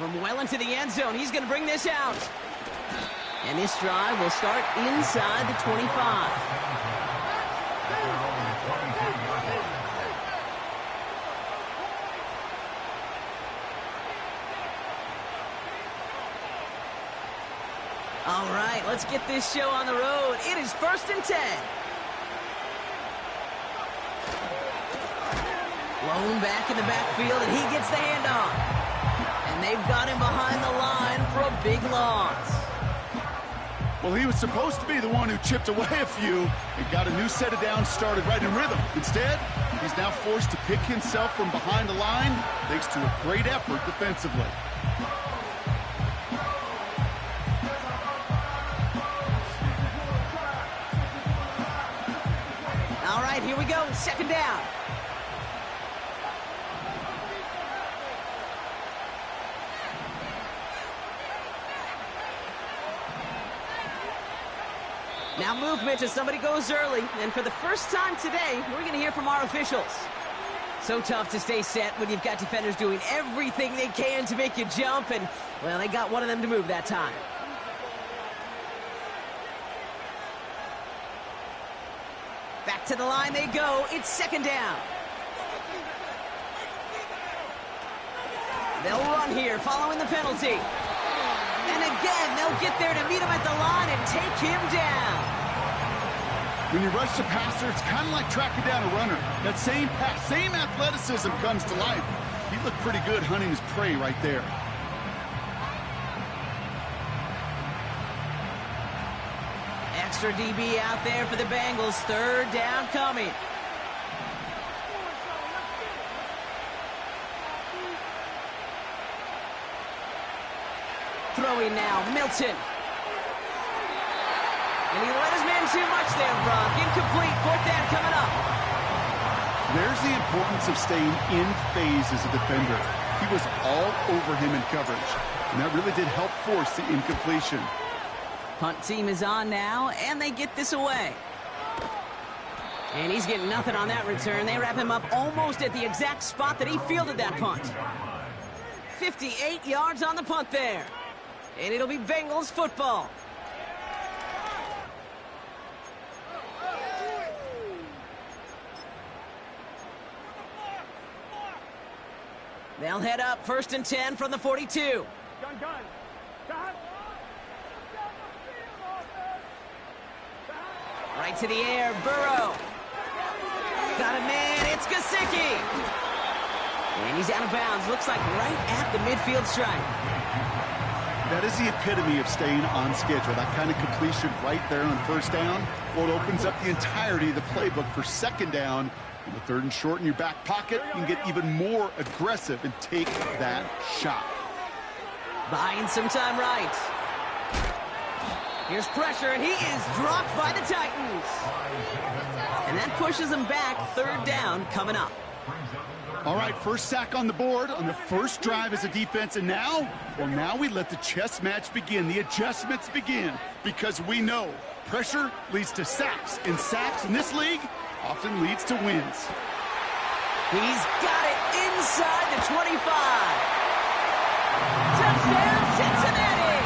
From well into the end zone, he's going to bring this out. And this drive will start inside the 25. All right, let's get this show on the road. It is 1st and 10. Blown back in the backfield, and he gets the handoff. And they've got him behind the line for a big loss. Well, he was supposed to be the one who chipped away a few and got a new set of downs started right in rhythm. Instead, he's now forced to pick himself from behind the line thanks to a great effort defensively. All right, here we go. 2nd down. Now movement as somebody goes early. And for the first time today, we're going to hear from our officials. So tough to stay set when you've got defenders doing everything they can to make you jump. And, well, they got one of them to move that time. Back to the line they go. It's 2nd down. They'll run here following the penalty. And again, they'll get there to meet him at the line and take him down. When you rush the passer, it's kind of like tracking down a runner. That same pass, same athleticism comes to life. He looked pretty good hunting his prey right there. Extra DB out there for the Bengals. 3rd down coming. Throwing now, Milton. And he let his man too much there, Brock. Incomplete, 4th down coming up. There's the importance of staying in phase as a defender. He was all over him in coverage, and that really did help force the incompletion. Punt team is on now, and they get this away. And he's getting nothing on that return. They wrap him up almost at the exact spot that he fielded that punt. 58 yards on the punt there. And it'll be Bengals football. They'll head up 1st and 10 from the 42. Right to the air, Burrow. Got a man, it's Gesicki. And he's out of bounds, looks like right at the midfield stripe. That is the epitome of staying on schedule. That kind of completion right there on 1st down. Well, it opens up the entirety of the playbook for 2nd down. In the 3rd and short in your back pocket, you can get even more aggressive and take that shot. Buying some time right. Here's pressure, and he is dropped by the Titans. And that pushes him back. 3rd down coming up. All right, first sack on the board on the first drive as a defense, and now, well, now we let the chess match begin, the adjustments begin, because we know pressure leads to sacks, and sacks in this league often leads to wins. He's got it inside the 25. Touchdown, Cincinnati!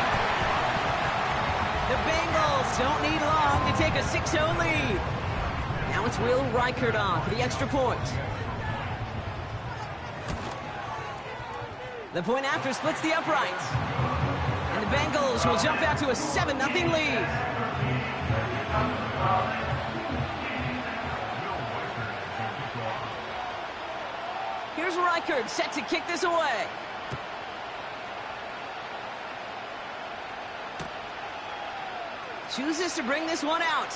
The Bengals don't need long to take a 6-0 lead. Now it's Will Reichert on for the extra point. The point after splits the uprights. And the Bengals will jump out to a 7-0 lead. Here's Reichert set to kick this away. Chooses to bring this one out.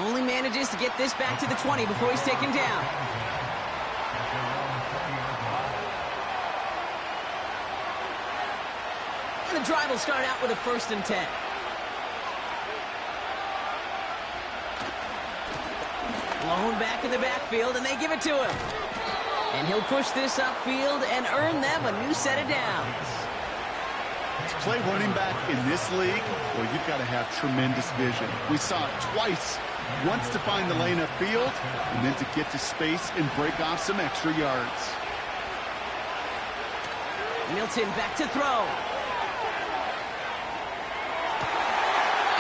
Only manages to get this back to the 20 before he's taken down. And the drive will start out with a 1st and 10. Blown back in the backfield, and they give it to him. And he'll push this upfield and earn them a new set of downs. To play running back in this league, well, you've got to have tremendous vision. We saw it twice. Once to find the lane upfield, and then to get to space and break off some extra yards. Milton back to throw.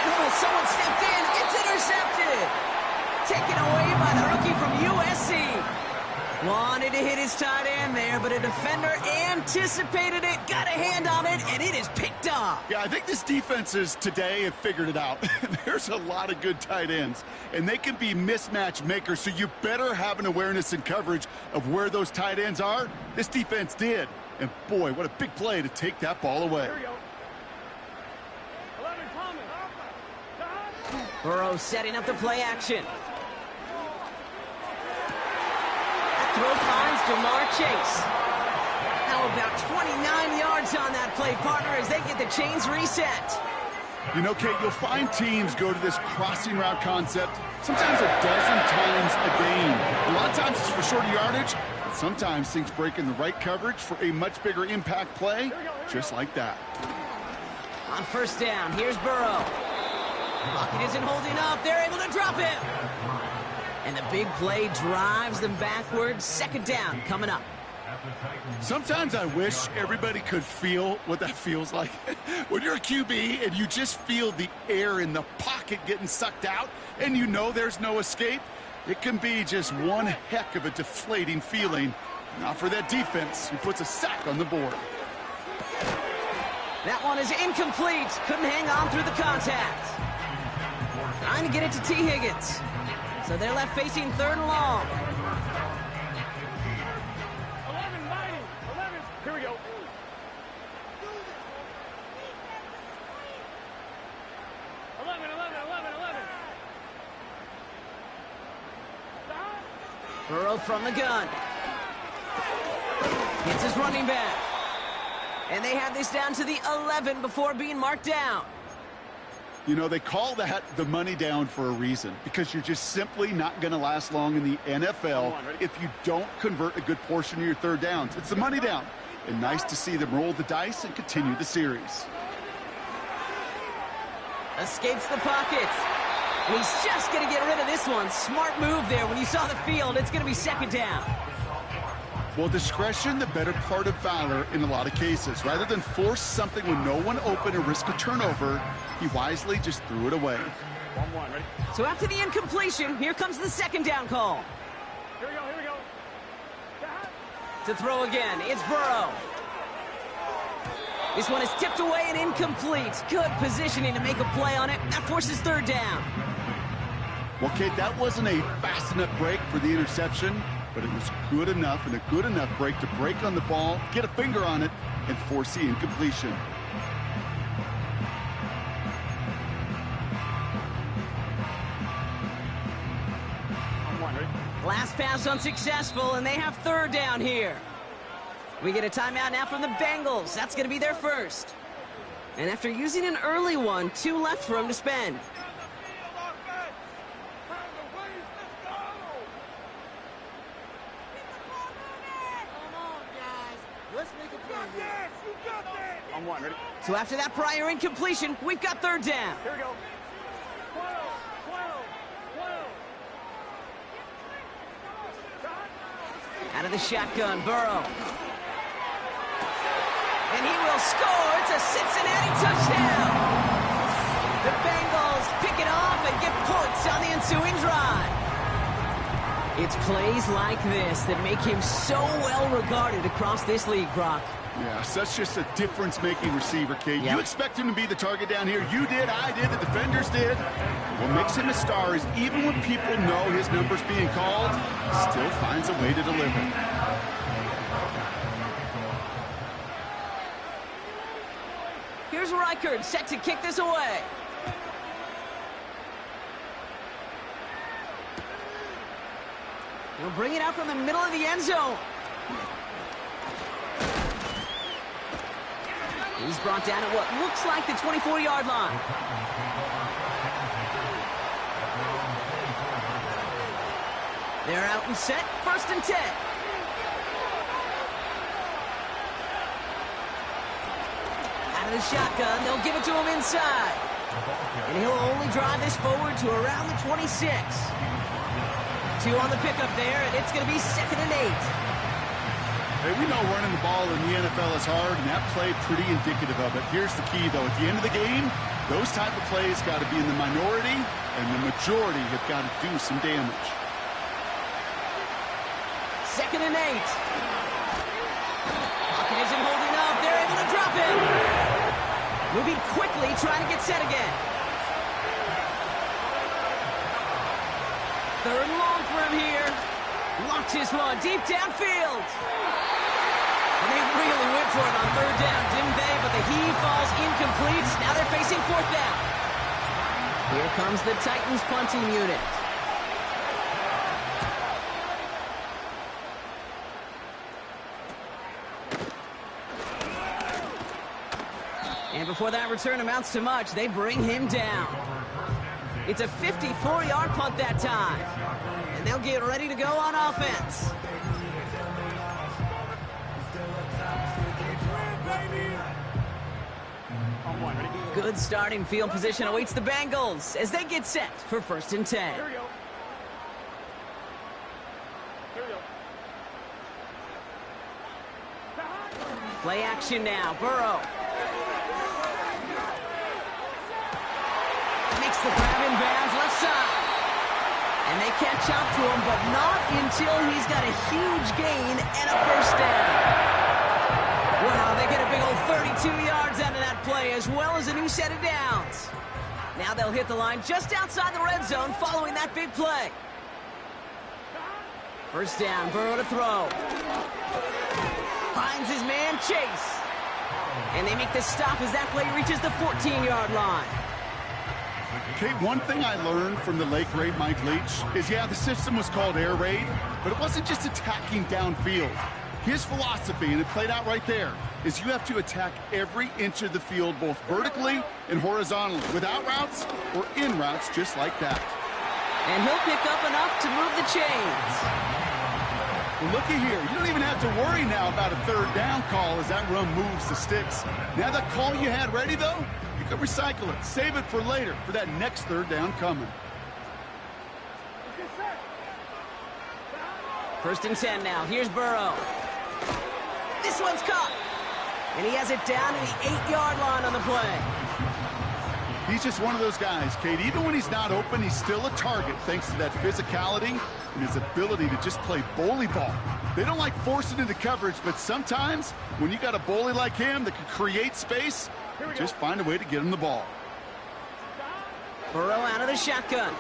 And someone stepped in. It's intercepted. Taken away by the rookie from USC. Wanted to hit his tight end there, but a defender anticipated it, got a hand on it, and it is picked up. Yeah, I think this defenses today have figured it out. There's a lot of good tight ends, and they can be mismatch makers, so you better have an awareness and coverage of where those tight ends are. This defense did. And boy, what a big play to take that ball away. Burrow setting up the play action. Throw finds Jamar Chase. How about 29 yards on that play, partner, as they get the chains reset. You know, Kate, you'll find teams go to this crossing route concept sometimes a dozen times a game. A lot of times it's for shorter yardage, but sometimes things break in the right coverage for a much bigger impact play, just like that. On first down, here's Burrow. Pocket isn't holding up. They're able to drop it. And the big play drives them backwards. Second down coming up. Sometimes I wish everybody could feel what that feels like. When you're a QB and you just feel the air in the pocket getting sucked out and you know there's no escape, it can be just one heck of a deflating feeling. Not for that defense who puts a sack on the board. That one is incomplete. Couldn't hang on through the contact. Trying to get it to T. Higgins. So they're left facing third and long. 11. Here we go. 11. Burrow from the gun. Gets his running back. And they have this down to the 11 before being marked down. You know, they call that the money down for a reason, because you're just simply not going to last long in the NFL if you don't convert a good portion of your third downs. It's the money down. And nice to see them roll the dice and continue the series. Escapes the pocket. And he's just going to get rid of this one. Smart move there. When you saw the field, it's going to be second down. Well, discretion, the better part of valor in a lot of cases. Rather than force something with no one open and risk a turnover, he wisely just threw it away. 1-1, ready? So after the incompletion, here comes the second down call. Here we go. To throw again, it's Burrow. This one is tipped away and incomplete. Good positioning to make a play on it. That forces third down. Well, Kate, that wasn't a fast enough break for the interception, but it was good enough and a good enough break to break on the ball, get a finger on it, and force the incompletion. Last pass unsuccessful, and they have third down here. We get a timeout now from the Bengals. That's going to be their first. And after using an early one, 2 left for them to spend. Ready? So after that prior incompletion, we've got third down. Here we go. 12. Out of the shotgun, Burrow. And he will score. It's a Cincinnati touchdown. The Bengals pick it off and get points on the ensuing drive. It's plays like this that make him so well regarded across this league, Brock. Yeah, such just a difference-making receiver, Kate. Yep. You expect him to be the target down here. You did, I did, the defenders did. What makes him a star is even when people know his number's being called, he still finds a way to deliver. Here's Reichard set to kick this away. He'll bring it out from the middle of the end zone. He's brought down at what looks like the 24-yard line. They're out and set, 1st and 10. Out of the shotgun, they'll give it to him inside. And he'll only drive this forward to around the 26. 2 on the pickup there, and it's going to be 2nd and 8. Hey, we know running the ball in the NFL is hard, and that play pretty indicative of it. Here's the key, though. At the end of the game, those type of plays got to be in the minority, and the majority have got to do some damage. 2nd and 8. Pocket isn't holding up. They're able to drop it. Moving quickly, trying to get set again. 3rd and long for him here. Launches one deep downfield. And they really went for it on 3rd down, didn't they? But the heave falls incomplete. Now they're facing 4th down. Here comes the Titans punting unit. And before that return amounts to much, they bring him down. It's a 54-yard punt that time. And they'll get ready to go on offense. Good starting field position awaits the Bengals as they get set for 1st and 10. Here we go. Here we go. Play action now. Burrow. Makes the grab in bounds left side. And they catch up to him, but not until he's got a huge gain and a 1st down. Wow, they get a big old 32 yards out of that play, as well as a new set of downs. Now they'll hit the line just outside the red zone following that big play. 1st down, Burrow to throw. Finds his man, Chase. And they make the stop as that play reaches the 14-yard line. Okay, one thing I learned from the late, great Mike Leach is, yeah, the system was called air raid, but it wasn't just attacking downfield. His philosophy, and it played out right there, is you have to attack every inch of the field, both vertically and horizontally, without routes or in routes, just like that. And he'll pick up enough to move the chains. Well, looky here. You don't even have to worry now about a 3rd down call as that run moves the sticks. Now that call you had ready, though, you can recycle it. Save it for later, for that next 3rd down coming. 1st and 10 now. Here's Burrow. This one's caught. And he has it down to the 8-yard line on the play. He's just one of those guys, Kate. Even when he's not open, he's still a target thanks to that physicality and his ability to just play bully ball. They don't like forcing into coverage, but sometimes when you got a bully like him that can create space, you just find a way to get him the ball. Burrow out of the shotgun.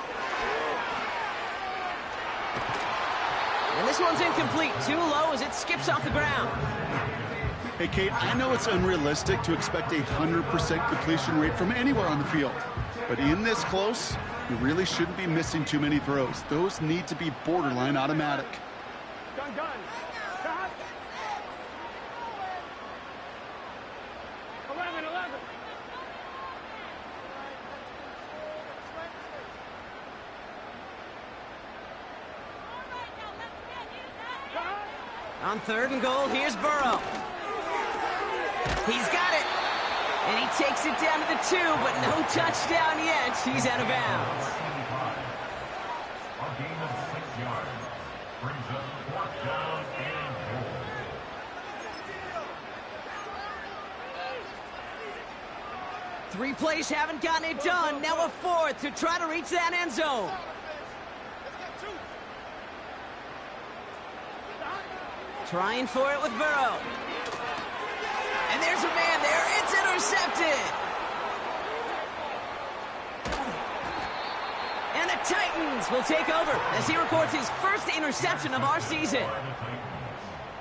And this one's incomplete. Too low as it skips off the ground. Hey, Kate, I know it's unrealistic to expect a 100% completion rate from anywhere on the field. But in this close, you really shouldn't be missing too many throws. Those need to be borderline automatic. Gun. Cut. 11. On 3rd and goal, here's Burrow. He's got it. And he takes it down to the 2, but no touchdown yet. He's out of bounds. A gain of 6 yards brings us 4th down and goal. Three plays haven't gotten it done. Now a 4th to try to reach that end zone. Trying for it with Burrow. And there's a man there. It's intercepted. And the Titans will take over as he records his 1st interception of our season.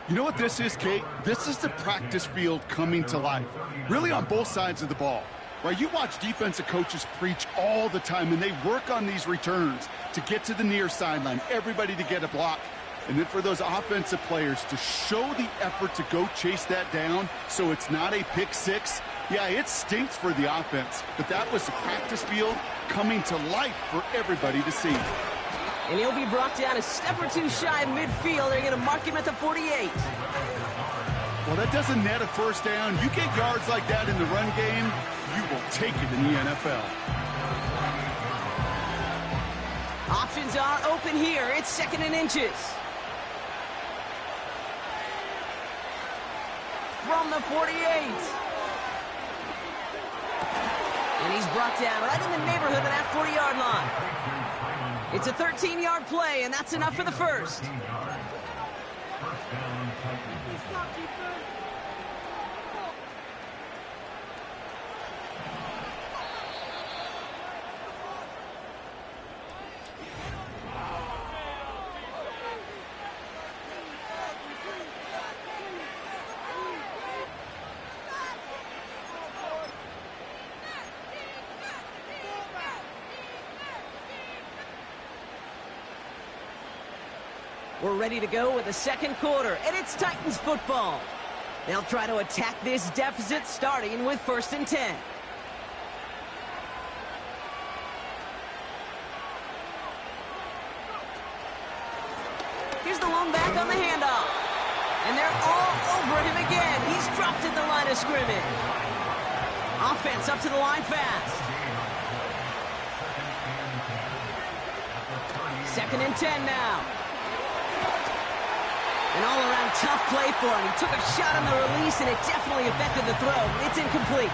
You know what this is, Kate? This is the practice field coming to life, really on both sides of the ball. Right, you watch defensive coaches preach all the time, and they work on these returns to get to the near sideline, everybody to get a block. And then for those offensive players to show the effort to go chase that down so it's not a pick 6. Yeah, it stinks for the offense, but that was the practice field coming to life for everybody to see. And he'll be brought down a step or 2 shy of midfield. They're going to mark him at the 48. Well, that doesn't net a 1st down. You get yards like that in the run game, you will take it in the NFL. Options are open here. It's 2nd and inches. from the 48. And he's brought down right in the neighborhood of that 40-yard line. It's a 13-yard play, and that's enough for the first. We're ready to go with the second quarter, and it's Titans football. They'll try to attack this deficit starting with 1st and 10. Here's the lone back on the handoff. And they're all over him again. He's dropped at the line of scrimmage. Offense up to the line fast. 2nd and 10 now. An all-around tough play for him. He took a shot on the release, and it definitely affected the throw. It's incomplete.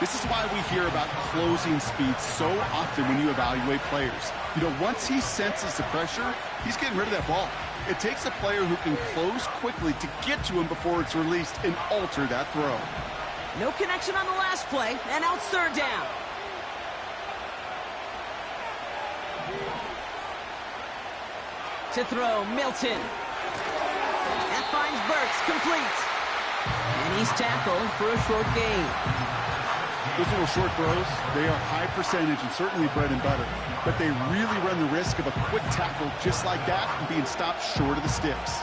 This is why we hear about closing speed so often when you evaluate players. You know, once he senses the pressure, he's getting rid of that ball. It takes a player who can close quickly to get to him before it's released and alter that throw. No connection on the last play, and now it's 3rd down. To throw, Milton. That finds Burks, complete. And he's tackled for a short gain. Those little short throws, they are high percentage and certainly bread and butter. But they really run the risk of a quick tackle just like that and being stopped short of the sticks.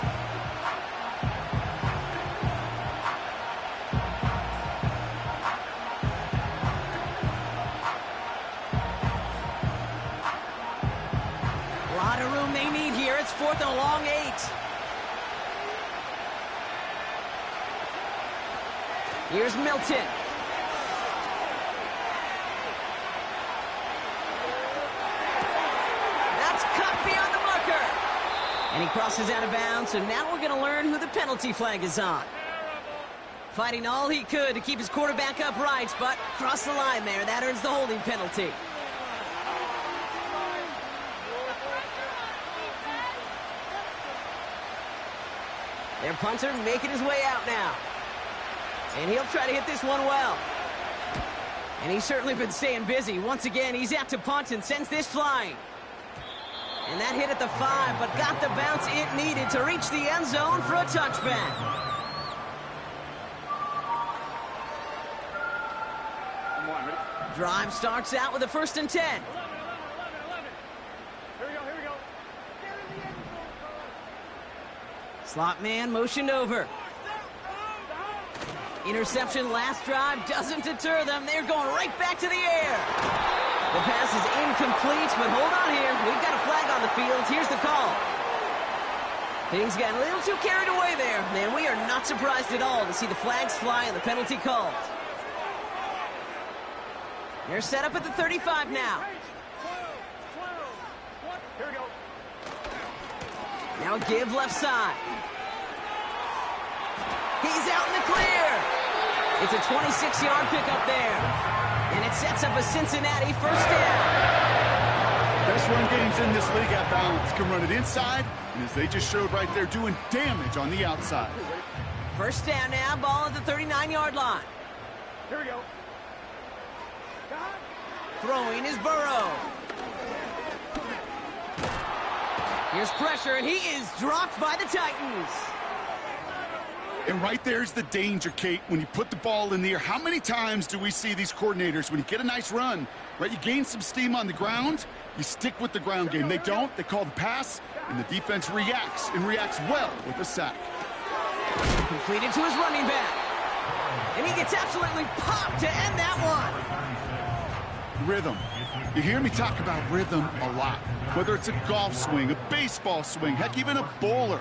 A lot of room they need here. It's 4th and a long 8. Here's Milton. That's cut beyond the marker. And he crosses out of bounds, so now we're going to learn who the penalty flag is on. Fighting all he could to keep his quarterback upright, but crossed the line there. That earns the holding penalty. Their punter making his way out now. And he'll try to hit this one well. And he's certainly been staying busy. Once again, he's out to punt and sends this flying. And that hit at the 5, but got the bounce it needed to reach the end zone for a touchback. Drive starts out with a 1st and 10. 11. Here we go. Slot man motioned over. Interception last drive doesn't deter them. They're going right back to the air. The pass is incomplete, but hold on here. We've got a flag on the field. Here's the call. Things got a little too carried away there, and we are not surprised at all to see the flags fly and the penalty called. They're set up at the 35 now. Here we go. Now give left side. He's out in the clear. It's a 26-yard pickup there. And it sets up a Cincinnati 1st down. Best run games in this league at balance. Can run it inside, and as they just showed right there, doing damage on the outside. 1st down now, ball at the 39-yard line. Here we go. Throwing is Burrow. Here's pressure, and he is dropped by the Titans. And right there's the danger, Kate, when you put the ball in the air. How many times do we see these coordinators, when you get a nice run, right, you gain some steam on the ground, you stick with the ground game. They don't. They call the pass, and the defense reacts, and reacts well with a sack. Completed to his running back. And he gets absolutely popped to end that one. Rhythm. You hear me talk about rhythm a lot. Whether it's a golf swing, a baseball swing, heck, even a bowler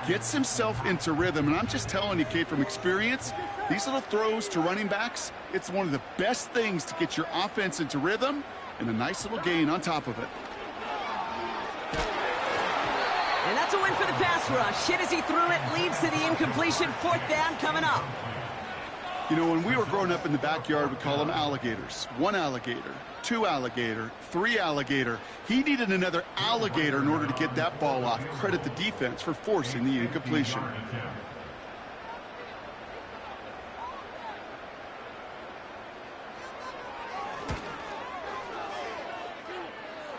gets himself into rhythm. And I'm just telling you, Kate, from experience, these little throws to running backs, it's one of the best things to get your offense into rhythm and a nice little gain on top of it. And that's a win for the pass rush. Hit as he threw it, leads to the incompletion. 4th down coming up. You know, when we were growing up in the backyard, we call them alligators. 1 alligator, 2 alligator, 3 alligator. He needed another alligator in order to get that ball off. Credit the defense for forcing the incompletion.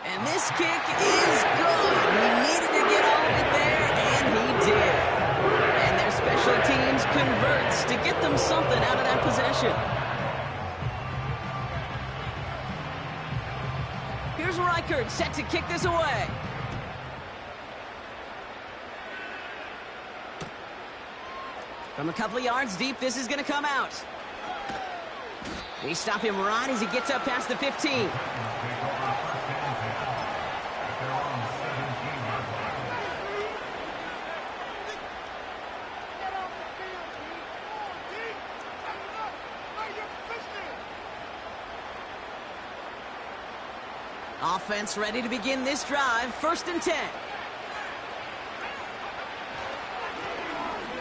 And this kick is good. He needed to get all of it there, and he did. And their special teams converts to get them something out of that possession. Here's Reichert set to kick this away. From a couple of yards deep, this is going to come out. They stop him right as he gets up past the 15. Offense ready to begin this drive. 1st and 10.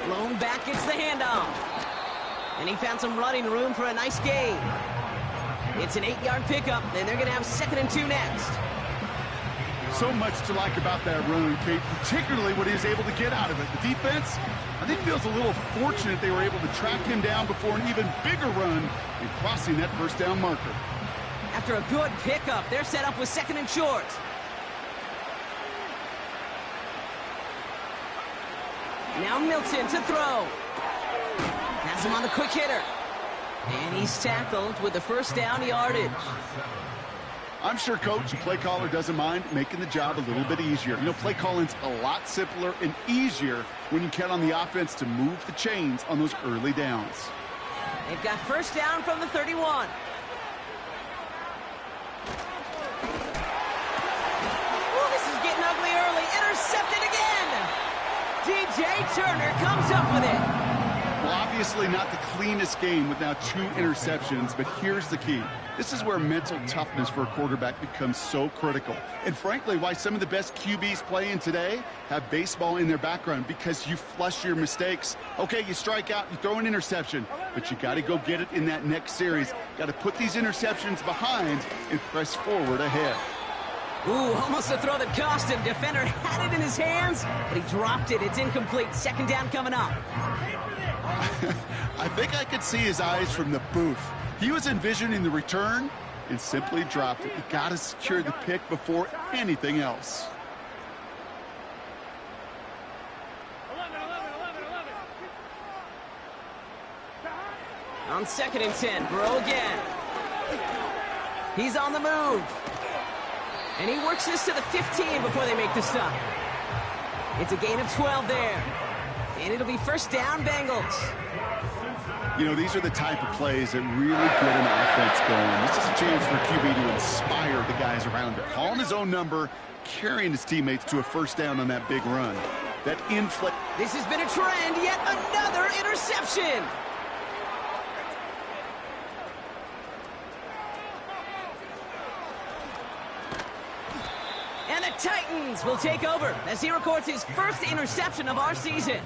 Lone back gets the handoff. And he found some running room for a nice gain. It's an 8-yard pickup, and they're going to have 2nd and 2 next. So much to like about that run, Kate, particularly what he was able to get out of it. The defense, I think, feels a little fortunate they were able to track him down before an even bigger run and crossing that 1st down marker. After a good pickup, they're set up with 2nd and short. Now Milton to throw. Has him on the quick hitter. And he's tackled with the 1st down yardage. I'm sure coach and play caller doesn't mind making the job a little bit easier. You know, play calling's a lot simpler and easier when you count on the offense to move the chains on those early downs. They've got 1st down from the 31. Ugly early, intercepted again. DJ Turner comes up with it. Well, obviously not the cleanest game with now 2 interceptions, but here's the key. This is where mental toughness for a quarterback becomes so critical. And frankly, why some of the best QBs playing today have baseball in their background, because you flush your mistakes. Okay, you strike out, you throw an interception, but you got to go get it in that next series. Got to put these interceptions behind and press forward ahead. Ooh, almost a throw that cost him. Defender had it in his hands, but he dropped it. It's incomplete. 2nd down coming up. I think I could see his eyes from the booth. He was envisioning the return and simply dropped it. You got to secure the pick before anything else. 11. On 2nd and 10, Burrow again. He's on the move. And he works this to the 15 before they make the stop. It's a gain of 12 there. And it'll be 1st down, Bengals. You know, these are the type of plays that really get an offense going. This is a chance for QB to inspire the guys around him. Calling his own number, carrying his teammates to a 1st down on that big run. That inflate. This has been a trend. Yet another interception. And the Titans will take over as he records his 1st interception of our season.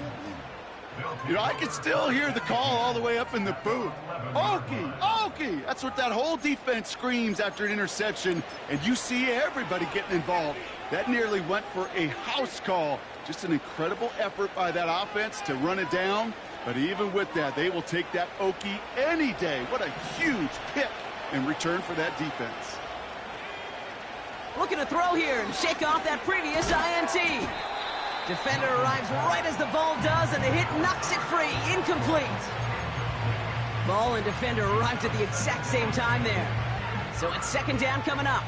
You know, I can still hear the call all the way up in the booth. Okie, Okie! That's what that whole defense screams after an interception, and you see everybody getting involved. That nearly went for a house call. Just an incredible effort by that offense to run it down, but even with that, they will take that Okie any day. What a huge pick in return for that defense. Looking to throw here and shake off that previous INT. Defender arrives right as the ball does, and the hit knocks it free. Incomplete. Ball and defender arrived at the exact same time there. So it's 2nd down coming up.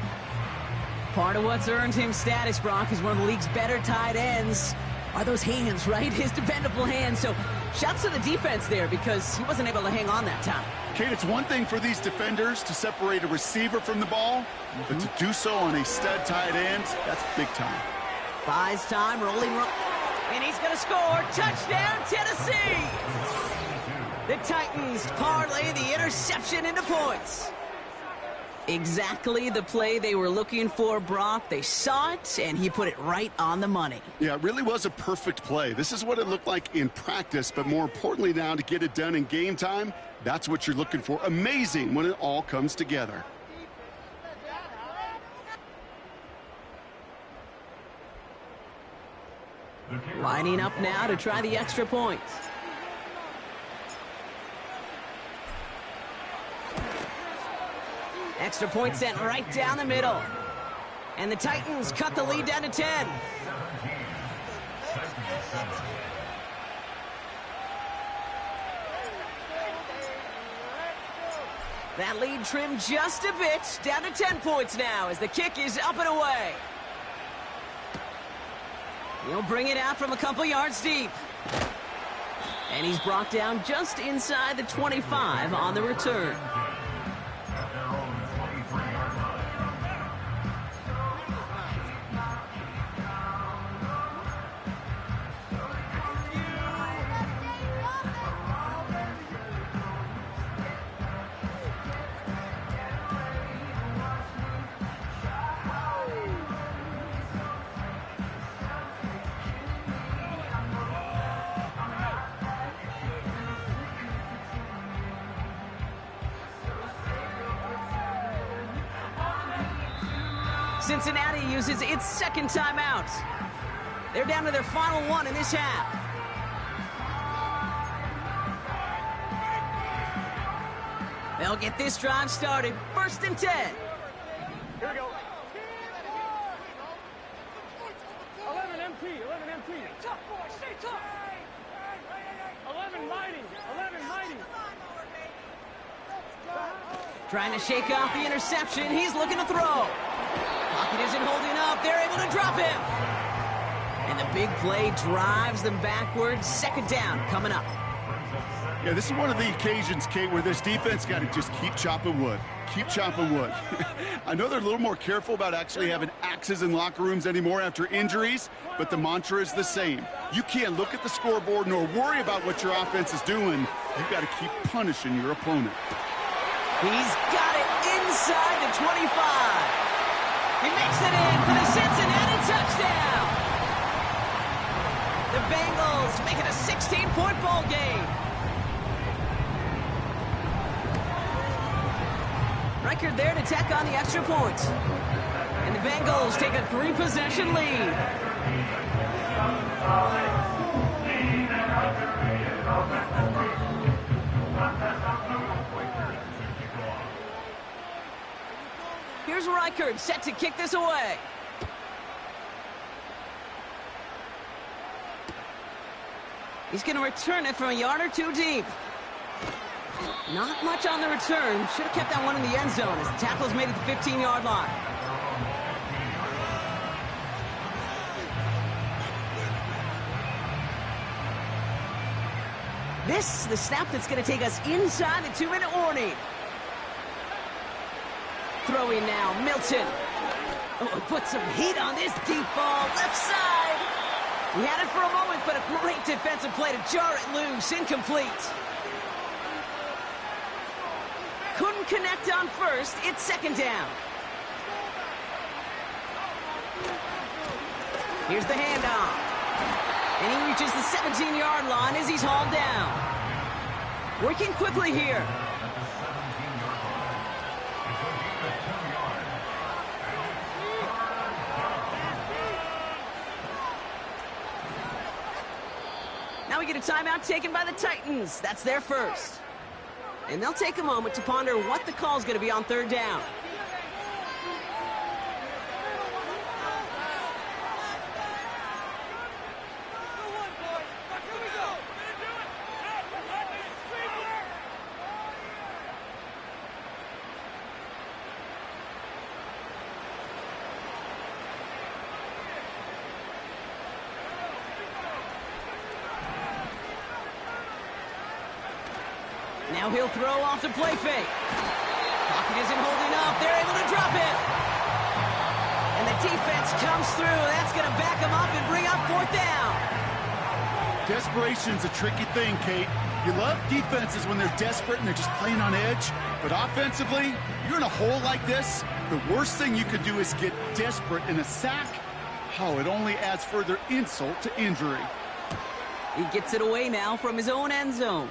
Part of what's earned him status, Brock, is one of the league's better tight ends. Are those hands, right? His dependable hands. So shouts to the defense there because he wasn't able to hang on that time. Kate, it's one thing for these defenders to separate a receiver from the ball, but to do so on a stud tight end, that's big time. Buys time, rolling, and he's going to score. Touchdown, Tennessee! The Titans parlay the interception into points. Exactly the play they were looking for, Brock. They saw it, and he put it right on the money. Yeah, it really was a perfect play. This is what it looked like in practice, but more importantly now to get it done in game time, that's what you're looking for. Amazing when it all comes together. Lining up now to try the extra point. Extra point sent right down the middle. And the Titans cut the lead down to 10. That lead trimmed just a bit, down to 10 points now as the kick is up and away. He'll bring it out from a couple yards deep. And he's brought down just inside the 25 on the return. Cincinnati uses its second timeout. They're down to their final one in this half. They'll get this drive started. 1st and 10. Here we go. 11 MT, 11 MT. Tough boy, stay tough. 11 mighty, 11 mighty. Trying to shake off the interception. He's looking to throw. Pocket isn't holding up. They're able to drop him. And the big play drives them backwards. 2nd down coming up. Yeah, this is one of the occasions, Kate, where this defense got to just keep chopping wood. Keep chopping wood. I know they're a little more careful about actually having axes in locker rooms anymore after injuries, but the mantra is the same. You can't look at the scoreboard nor worry about what your offense is doing. You've got to keep punishing your opponent. He's got it inside the 25. He makes it in for the Cincinnati touchdown. The Bengals make it a 16-point ball game. Record there to tack on the extra point. And the Bengals take a 3-possession lead. Here's Reichert set to kick this away. He's going to return it from a yard or two deep. Not much on the return. Should have kept that one in the end zone as the tackle's made at the 15-yard line. This is the snap that's going to take us inside the 2-minute warning. Throwing now, Milton. Oh, put some heat on this deep ball, left side. He had it for a moment, but a great defensive play to jar it loose, incomplete. Couldn't connect on first, it's 2nd down. Here's the handoff. And he reaches the 17-yard line as he's hauled down. Working quickly here. Now we get a timeout taken by the Titans. That's their first. And they'll take a moment to ponder what the call is going to be on 3rd down. Now he'll throw off the play fake. Pocket isn't holding up. They're able to drop it. And the defense comes through. That's going to back him up and bring up 4th down. Desperation's a tricky thing, Kate. You love defenses when they're desperate and they're just playing on edge. But offensively, you're in a hole like this, the worst thing you could do is get desperate in a sack. Oh, it only adds further insult to injury. He gets it away now from his own end zone.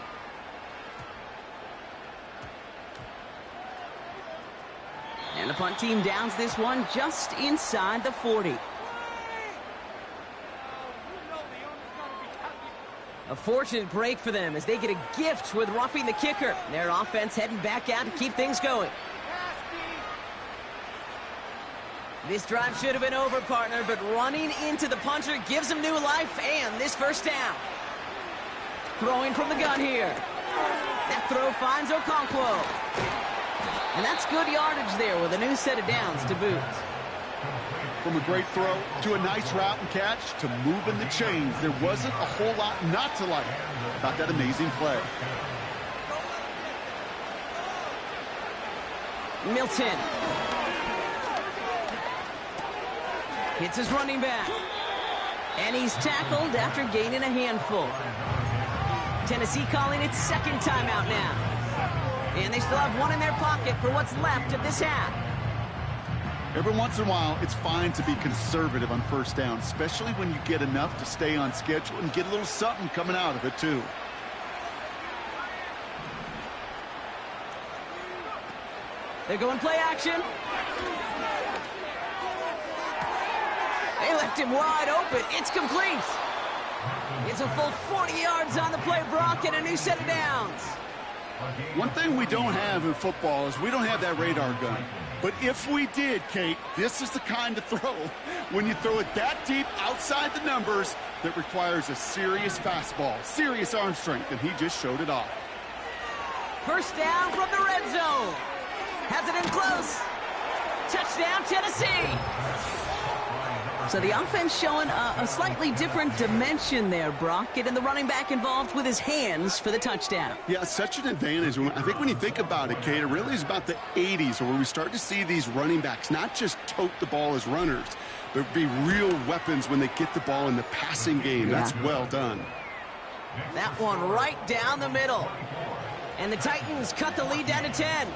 And the punt team downs this one just inside the 40. A fortunate break for them as they get a gift with roughing the kicker. Their offense heading back out to keep things going. This drive should have been over, partner, but running into the punter gives them new life and this first down. Throwing from the gun here. That throw finds Okonkwo. And that's good yardage there with a new set of downs to boot. From a great throw to a nice route and catch to moving the chains, there wasn't a whole lot not to like about that amazing play. Milton. Hits his running back. And he's tackled after gaining a handful. Tennessee calling its second timeout now. And they still have one in their pocket for what's left of this half. Every once in a while, it's fine to be conservative on first down, especially when you get enough to stay on schedule and get a little something coming out of it, too. They're going play action. They left him wide open. It's complete. It's a full 40 yards on the play, Brock, and a new set of downs. One thing we don't have in football is we don't have that radar gun. But if we did, Kate, this is the kind of throw, when you throw it that deep outside the numbers, that requires a serious fastball, serious arm strength, and he just showed it off. First down from the red zone. Has it in close. Touchdown, Tennessee. So the offense showing a slightly different dimension there, Brock, getting the running back involved with his hands for the touchdown. Yeah, such an advantage. I think when you think about it, Kate, it really is about the 80s where we start to see these running backs not just tote the ball as runners, but be real weapons when they get the ball in the passing game. Yeah. That's well done. That one right down the middle. And the Titans cut the lead down to 10.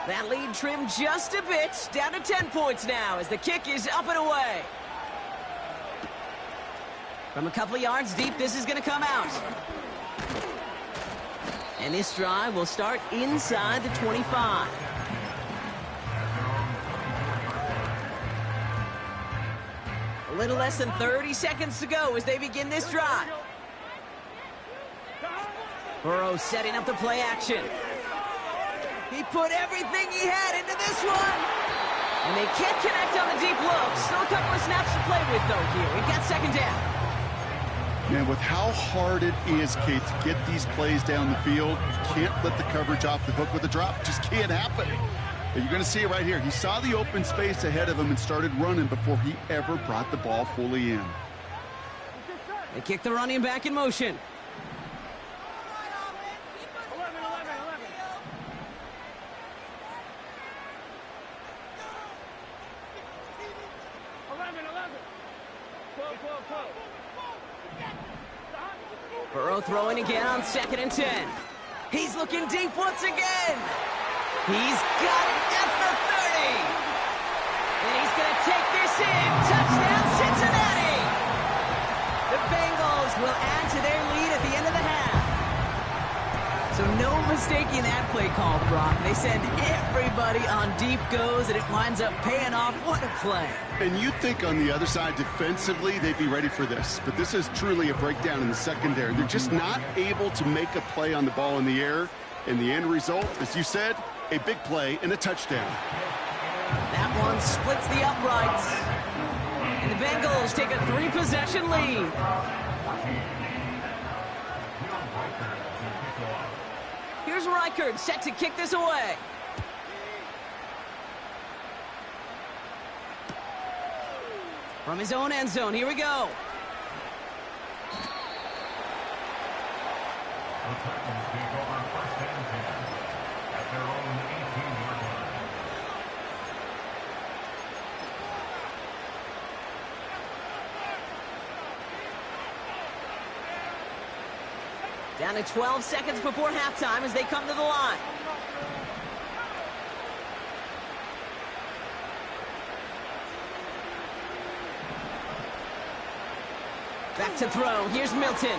That lead trimmed just a bit, down to 10 points now as the kick is up and away. From a couple of yards deep, this is going to come out. And this drive will start inside the 25. A little less than 30 seconds to go as they begin this drive. Burrow setting up the play action. He put everything he had into this one. And they can't connect on the deep look. Still a couple of snaps to play with, though, here. We've got second down. Man, with how hard it is, Kate, to get these plays down the field, you can't let the coverage off the hook with a drop. It just can't happen. But you're going to see it right here. He saw the open space ahead of him and started running before he ever brought the ball fully in. They kick the running back in motion. Burrow throwing again on 2nd and 10. He's looking deep once again. He's got it at the 30. And he's going to take this in. Touchdown, Cincinnati. The Bengals will add to their lead at the end of the half. So no mistaking that play call, Brock. They send everybody on deep goes, and it winds up paying off. What a play. And you think on the other side, defensively, they'd be ready for this. But this is truly a breakdown in the secondary. They're just not able to make a play on the ball in the air. And the end result, as you said, a big play and a touchdown. That one splits the uprights. And the Bengals take a 3-possession lead. Here's Reichard set to kick this away. From his own end zone, here we go. The Titans take over 1st and 10 at their own 18-yard Down to 12 seconds before halftime as they come to the line. Back to throw. Here's Milton.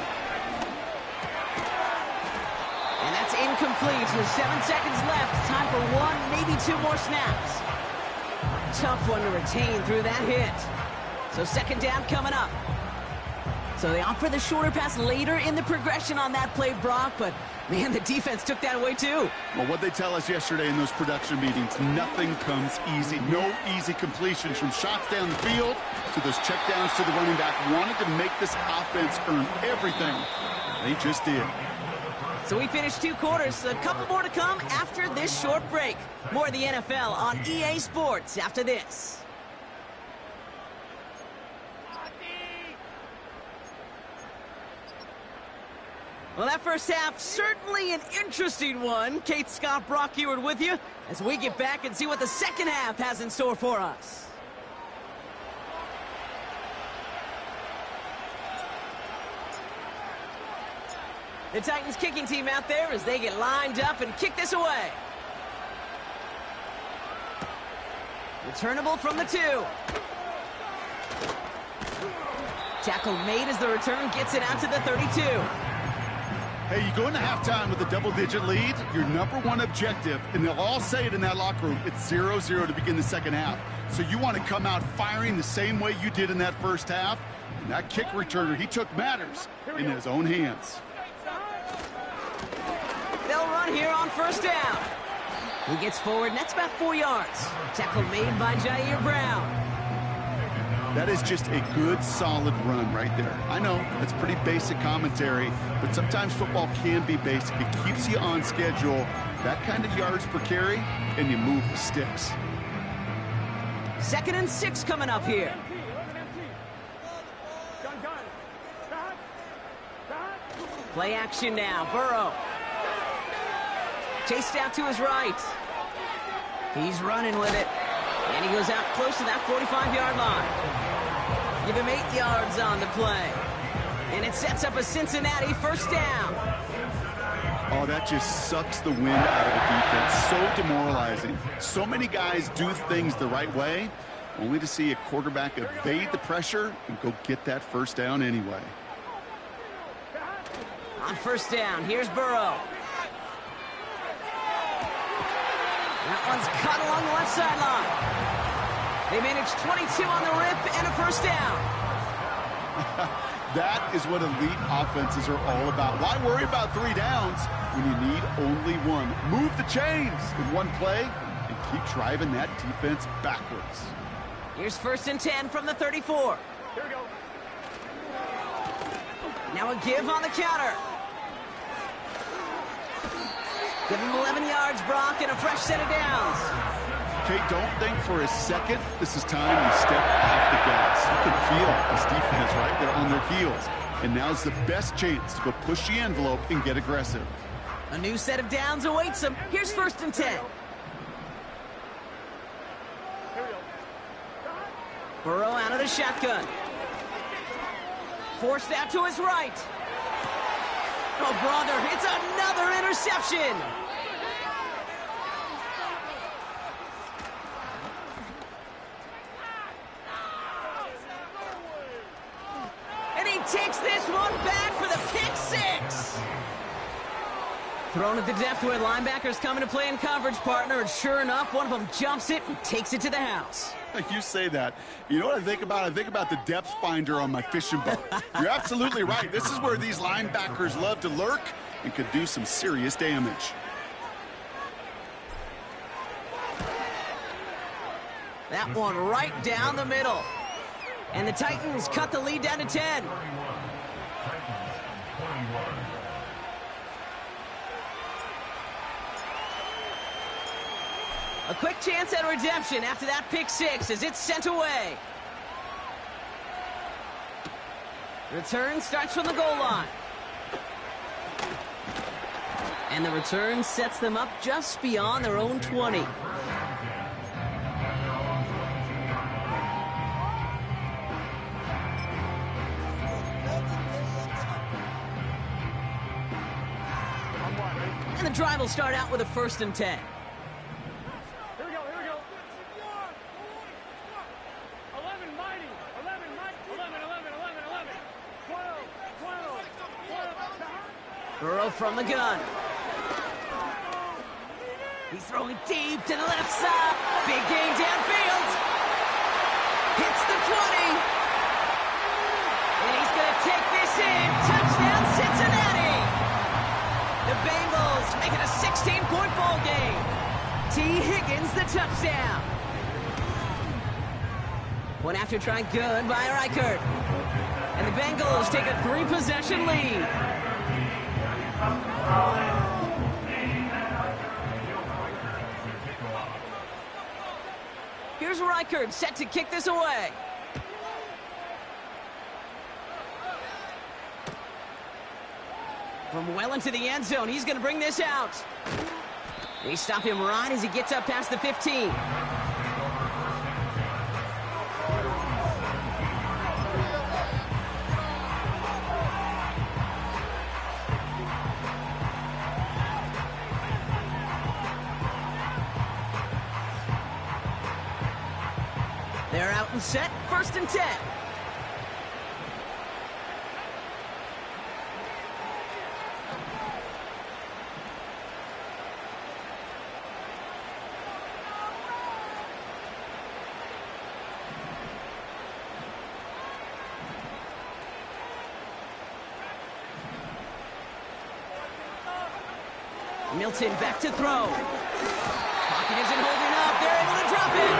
And that's incomplete with 7 seconds left. Time for one, maybe two more snaps. Tough one to retain through that hit. So second down coming up. So they opt for the shorter pass later in the progression on that play, Brock, but man, the defense took that away too. Well, what they tell us yesterday in those production meetings, nothing comes easy. No easy completions from shots down the field to those checkdowns to the running back. Wanted to make this offense earn everything. They just did. So we finished 2 quarters. A couple more to come after this short break. More of the NFL on EA Sports after this. Well, that first half, certainly an interesting one. Kate, Scott, Brock Ewart with you as we get back and see what the second half has in store for us. The Titans kicking team out there as they get lined up and kick this away. Returnable from the 2. Tackle made as the return gets it out to the 32. Hey, you go into halftime with a double-digit lead, your number one objective, and they'll all say it in that locker room, it's 0-0 to begin the second half. So you want to come out firing the same way you did in that first half. And that kick returner, he took matters in his own hands. They'll run here on first down. He gets forward, and that's about 4 yards. Tackle made by Jair Brown. That is just a good, solid run right there. I know, that's pretty basic commentary, but sometimes football can be basic. It keeps you on schedule, that kind of yards per carry, and you move the sticks. 2nd and 6 coming up here. Play action now, Burrow. Chased out to his right. He's running with it. And he goes out close to that 45-yard line. Give him 8 yards on the play. And it sets up a Cincinnati first down. Oh, that just sucks the wind out of the defense. So demoralizing. So many guys do things the right way, only to see a quarterback evade the pressure and go get that first down anyway. On first down, here's Burrow. That one's cut along the left sideline. They manage 22 on the rip and a first down. That is what elite offenses are all about. Why worry about 3 downs when you need only one? Move the chains in one play and keep driving that defense backwards. Here's 1st and 10 from the 34. Here we go. Now a give on the counter. Give him 11 yards, Brock, and a fresh set of downs. Kate, don't think for a second this is time you step off the gas. You can feel this defense right there on their heels. And now's the best chance to go push the envelope and get aggressive. A new set of downs awaits him. Here's 1st and 10. Burrow out of the shotgun. Forced out to his right. Oh, brother, it's another interception. And he takes this one back for the pick 6. Thrown at the depth where linebackers come into play in coverage, partner, and sure enough, one of them jumps it and takes it to the house. You say that. You know what I think about? I think about the depth finder on my fishing boat. You're absolutely right. This is where these linebackers love to lurk and could do some serious damage. That one right down the middle. And the Titans cut the lead down to 10. A quick chance at redemption after that pick 6 as it's sent away. Return starts from the goal line. And the return sets them up just beyond their own 20. it'll start out with a 1st and 10. Here we go, here we go. 11, mighty. 11, mighty. 11, 11, 11, 11. 12, 12, 12. Burrow from the gun. He's throwing deep to the left side. Big gain downfield. Hits the 20. And he's going to take this in. Touchdown, Cincinnati. The Bengals make it a 16-point ball game. T. Higgins, the touchdown. One after try good by Reichert. And the Bengals take a 3-possession lead. Here's Reichert set to kick this away. From well into the end zone, he's going to bring this out. They stop him right as he gets up past the 15. They're out and set, 1st and 10. Milton back to throw. Pocket isn't holding up. They're able to drop it.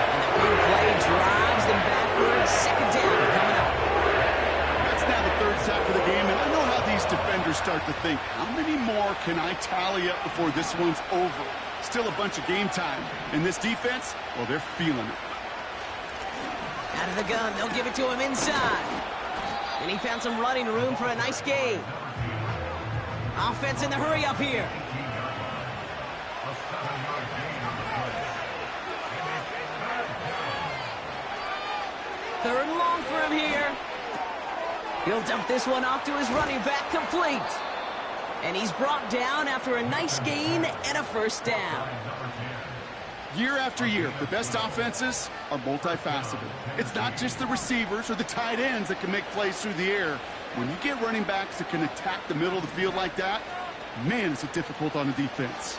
And the big play drives them backwards. 2nd down coming up. That's now the 3rd sack of the game, and I know how these defenders start to think, how many more can I tally up before this one's over? Still a bunch of game time. And this defense, well, they're feeling it. Out of the gun, they'll give it to him inside. And he found some running room for a nice gain. Offense in the hurry up here. Third and long for him here. He'll dump this one off to his running back, complete. And he's brought down after a nice gain and a 1st down. Year after year, the best offenses are multifaceted. It's not just the receivers or the tight ends that can make plays through the air. When you get running backs that can attack the middle of the field like that, man, is it difficult on the defense.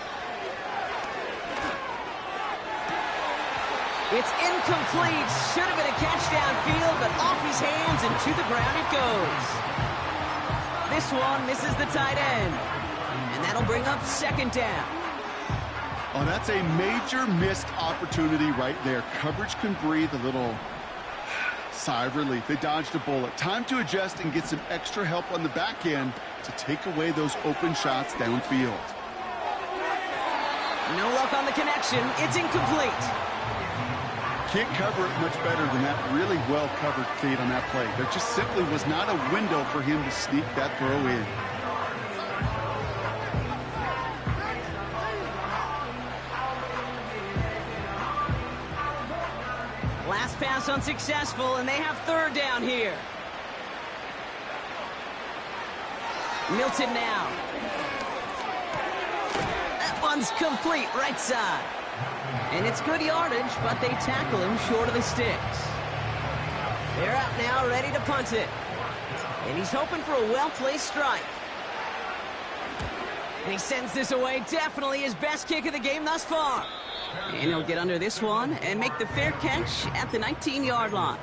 It's incomplete. Should have been a catch downfield, but off his hands and to the ground it goes. This one misses the tight end. And that'll bring up 2nd down. Oh, that's a major missed opportunity right there. Coverage can breathe a little sigh of relief. They dodged a bullet. Time to adjust and get some extra help on the back end to take away those open shots downfield. No luck on the connection. It's incomplete. Can't cover it much better than that really well-covered Cade on that play. There just simply was not a window for him to sneak that throw in. Last pass unsuccessful, and they have 3rd down here. Milton now. That one's complete, right side. And it's good yardage, but they tackle him short of the sticks. They're out now, ready to punt it. And he's hoping for a well-placed strike. And he sends this away, definitely his best kick of the game thus far. And he'll get under this one and make the fair catch at the 19-yard line.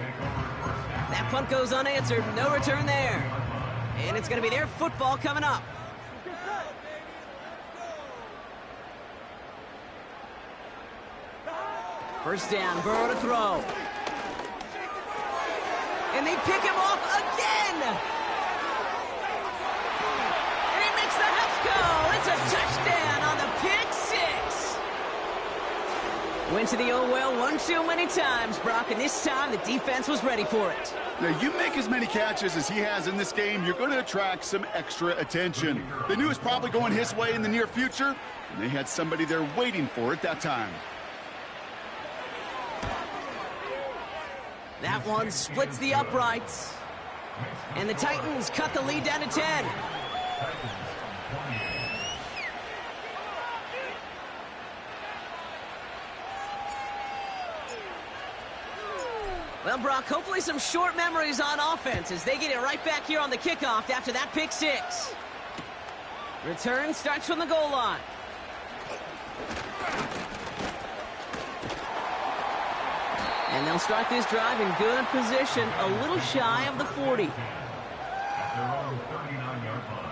That punt goes unanswered, no return there. And it's going to be their football coming up. First down, Burrow to throw. And they pick him off again. And he makes the Huffs go. It's a touchdown on the pick 6. Went to the oh well one too many times, Brock, and this time the defense was ready for it. Now, you make as many catches as he has in this game, you're going to attract some extra attention. They knew it was probably going his way in the near future, and they had somebody there waiting for it that time. That one splits the uprights. And the Titans cut the lead down to 10. Well, Brock, hopefully some short memories on offense as they get it right back here on the kickoff after that pick six. Return starts from the goal line. And they'll start this drive in good position, a little shy of the 40. At their own 39-yard line.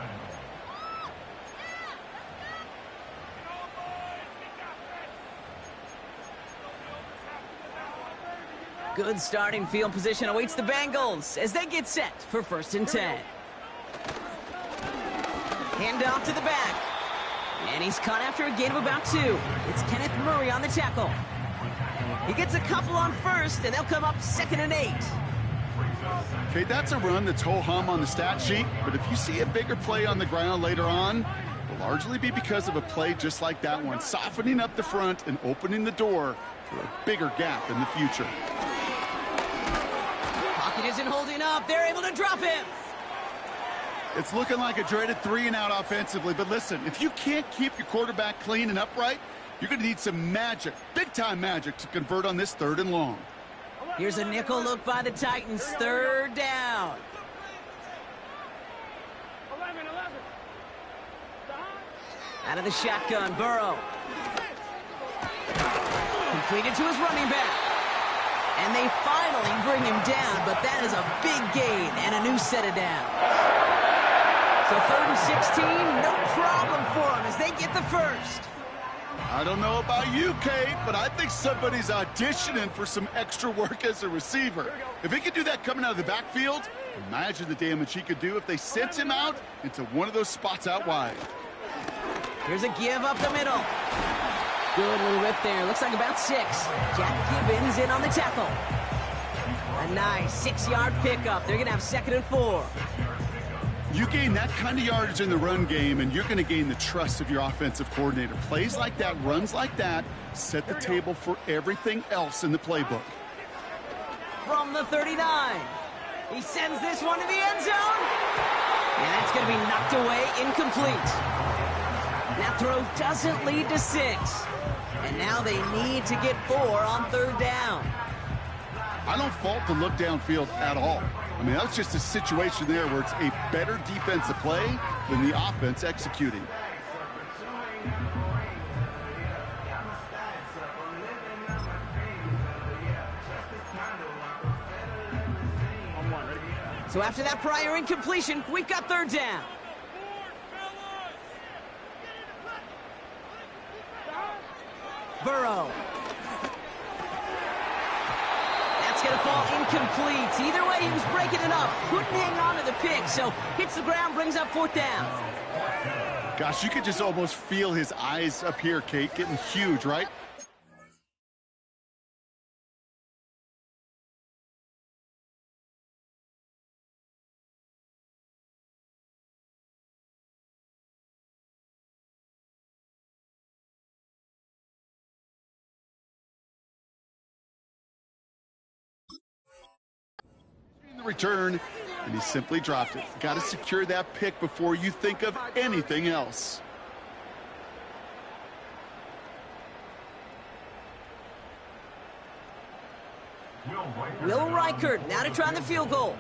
Good starting field position awaits the Bengals as they get set for 1st and 10. Hand off to the back. And he's caught after a gain of about 2. It's Kenneth Murray on the tackle. He gets a couple on first, and they'll come up 2nd and 8. Okay, that's a run that's ho-hum on the stat sheet, but if you see a bigger play on the ground later on, it'll largely be because of a play just like that one, softening up the front and opening the door for a bigger gap in the future. Pocket isn't holding up. They're able to drop him. It's looking like a dreaded 3-and-out offensively, but listen, if you can't keep your quarterback clean and upright, you're going to need some magic, big-time magic, to convert on this 3rd and long. Here's a nickel look by the Titans, 3rd down. 11. Out of the shotgun, Burrow. Completed to his running back. And they finally bring him down, but that is a big gain and a new set of downs. So 3rd and 16, no problem for them as they get the first. I don't know about you, Kate, but I think somebody's auditioning for some extra work as a receiver. If he could do that coming out of the backfield, imagine the damage he could do if they sent him out into one of those spots out wide. Here's a give up the middle. Good little rip there. Looks like about 6. Jack Gibbons in on the tackle. A nice 6-yard pickup. They're going to have 2nd and 4. You gain that kind of yardage in the run game, and you're going to gain the trust of your offensive coordinator. Plays like that, runs like that, set the table for everything else in the playbook. From the 39. He sends this one to the end zone. And that's going to be knocked away, incomplete. That throw doesn't lead to 6. And now they need to get 4 on 3rd down. I don't fault the look downfield at all. I mean, that's just a situation there where it's a better defensive play than the offense executing. So after that prior incompletion, we've got 3rd down. Burrow. Going to fall incomplete. Either way, he was breaking it up. Couldn't hang on to the pick, so hits the ground, brings up 4th down. Gosh, you could just almost feel his eyes up here, Kate, getting huge, right? Return, and he simply dropped it. Got to secure that pick before you think of anything else. Will Reichert now to try the field goal.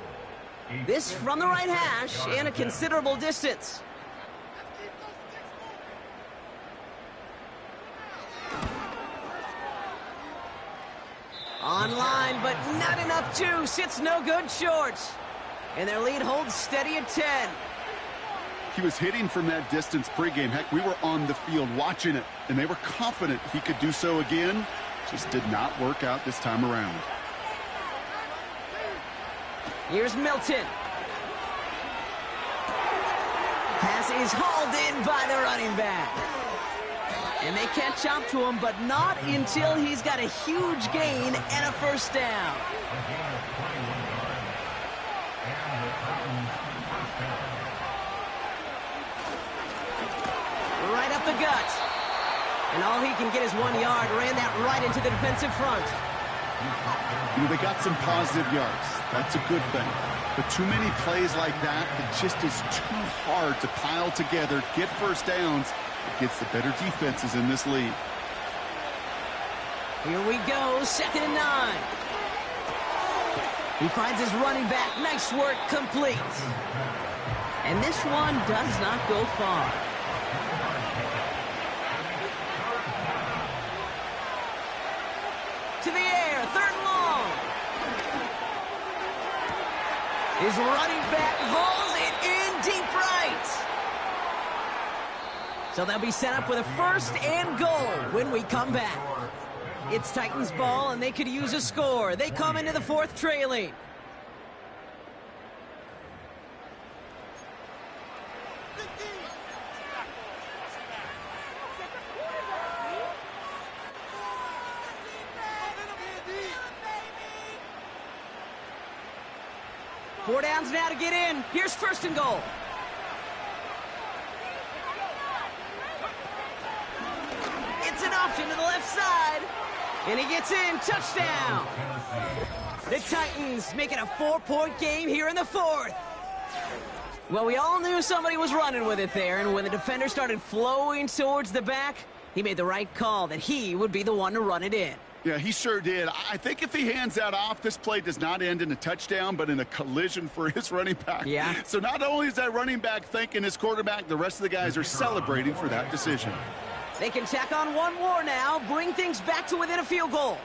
This from the right hash and a considerable distance. Online, but not enough juice. It's no good short. And their lead holds steady at 10. He was hitting from that distance pregame. Heck, we were on the field watching it, and they were confident he could do so again. Just did not work out this time around. Here's Milton. Pass is hauled in by the running back. And they catch up to him, but not until he's got a huge gain and a 1st down. Right up the gut. And all he can get is 1 yard. Ran that right into the defensive front. You know, they got some positive yards. That's a good thing. But too many plays like that, it just is too hard to pile together, get 1st downs against the better defenses in this league. Here we go, 2nd and 9. He finds his running back. Nice work, complete. And this one does not go far. To the air, 3rd and long. His running back hauls it in deep right. So they'll be set up with a 1st and goal when we come back. It's Titans ball, and they could use a score. They come into the 4th trailing. Four downs now to get in. Here's 1st and goal. It's an option to the left side. And he gets in. Touchdown. The Titans make it a 4-point game here in the 4th. Well, we all knew somebody was running with it there, and when the defender started flowing towards the back, he made the right call that he would be the one to run it in. Yeah, he sure did. I think if he hands that off, this play does not end in a touchdown, but in a collision for his running back. Yeah. So not only is that running back thanking his quarterback, the rest of the guys are celebrating for that decision. They can tack on one more now, bring things back to within a field goal.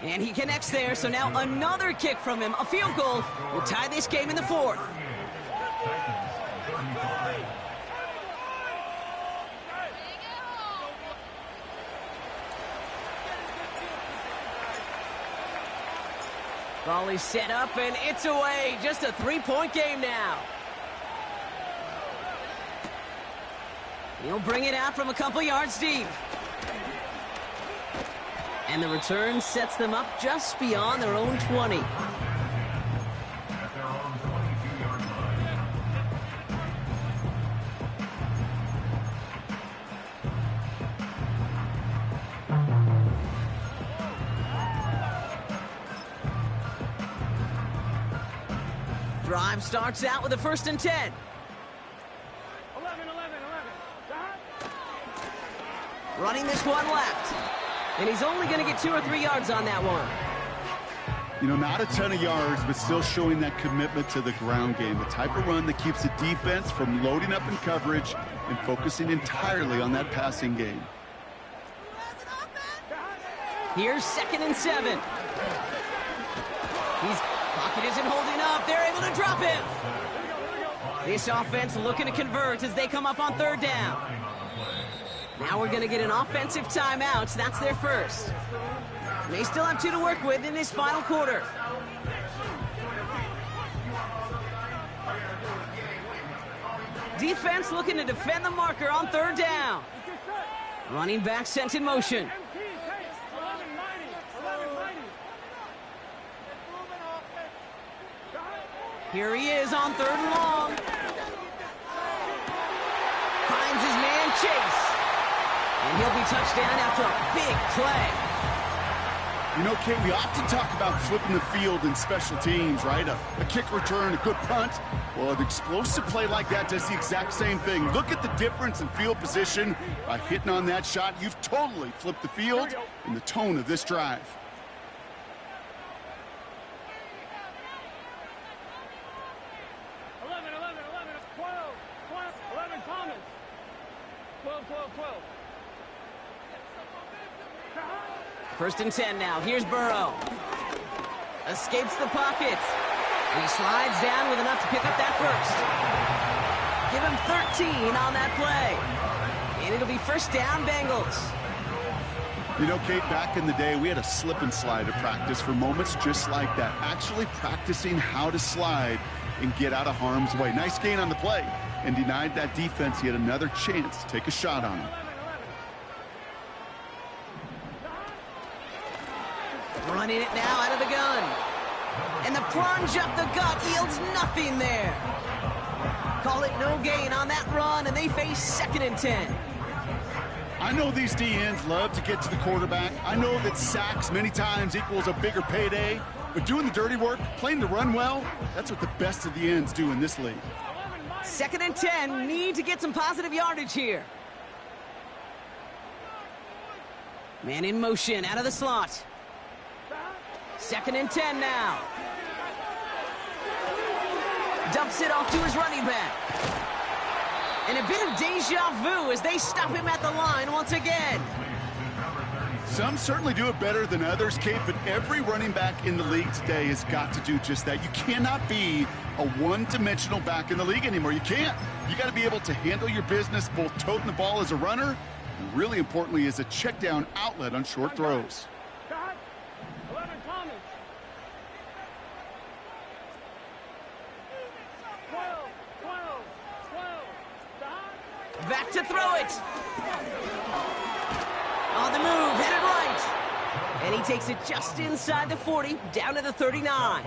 And he connects there, so now another kick from him. A field goal will tie this game in the 4th. Volley set up, and it's away. Just a 3-point game now. He'll bring it out from a couple yards deep. And the return sets them up just beyond their own 20. At their own 22-yard line. Drive starts out with a 1st and 10. 11. Running this one left. And he's only going to get 2 or 3 yards on that one. You know, not a ton of yards, but still showing that commitment to the ground game. The type of run that keeps the defense from loading up in coverage and focusing entirely on that passing game. Here's 2nd and 7. His pocket isn't holding up. They're able to drop him. This offense looking to convert as they come up on 3rd down. Now we're going to get an offensive timeout. That's their first. They still have 2 to work with in this final quarter. Defense looking to defend the marker on 3rd down. Running back sent in motion. Here he is on 3rd and long. Finds his man Chase. And he'll be touchdown after a big play. You know, Kate, we often talk about flipping the field in special teams, right? A kick return, a good punt. Well, an explosive play like that does the exact same thing. Look at the difference in field position. By hitting on that shot, you've totally flipped the field and the tone of this drive. Thomas. 12. 1st and 10 now. Here's Burrow. Escapes the pocket. And he slides down with enough to pick up that first. Give him 13 on that play. And it'll be 1st down, Bengals. You know, Kate, back in the day, we had a slip and slide at practice for moments just like that. Actually practicing how to slide and get out of harm's way. Nice gain on the play. And denied that defense yet another chance to take a shot on him. Running it now out of the gun. And the plunge up the gut yields nothing there. Call it no gain on that run, and they face 2nd and 10. I know these DNs love to get to the quarterback. I know that sacks many times equals a bigger payday. But doing the dirty work, playing to run well, that's what the best of the ends do in this league. 2nd and 10, need to get some positive yardage here. Man in motion, out of the slot. 2nd and 10 now. Dumps it off to his running back. And a bit of deja vu as they stop him at the line once again. Some certainly do it better than others, Kate, but every running back in the league today has got to do just that. You cannot be a one-dimensional back in the league anymore. You can't. You got to be able to handle your business, both toting the ball as a runner, and really importantly as a check-down outlet on short throws. Cut. 11 Thomas. 12. Stop. Back to throw it. On the move, headed right. And he takes it just inside the 40, down to the 39.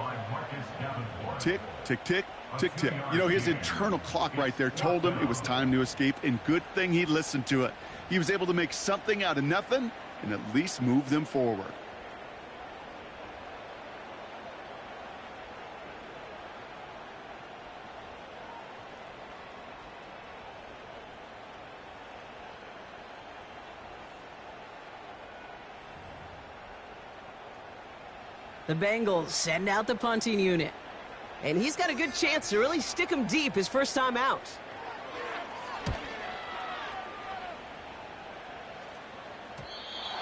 Tick, tick, tick, tick, tick. You know, his internal clock right there told him it was time to escape, and good thing he listened to it. He was able to make something out of nothing and at least move them forward. The Bengals send out the punting unit. And he's got a good chance to really stick him deep his first time out.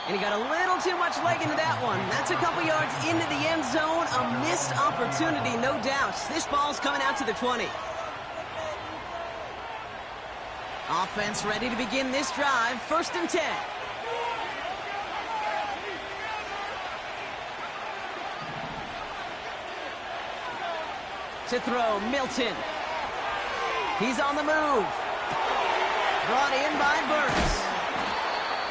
And he got a little too much leg into that one. That's a couple yards into the end zone. A missed opportunity, no doubt. This ball's coming out to the 20. Offense ready to begin this drive. 1st and 10. To throw, Milton. He's on the move. Brought in by Burks.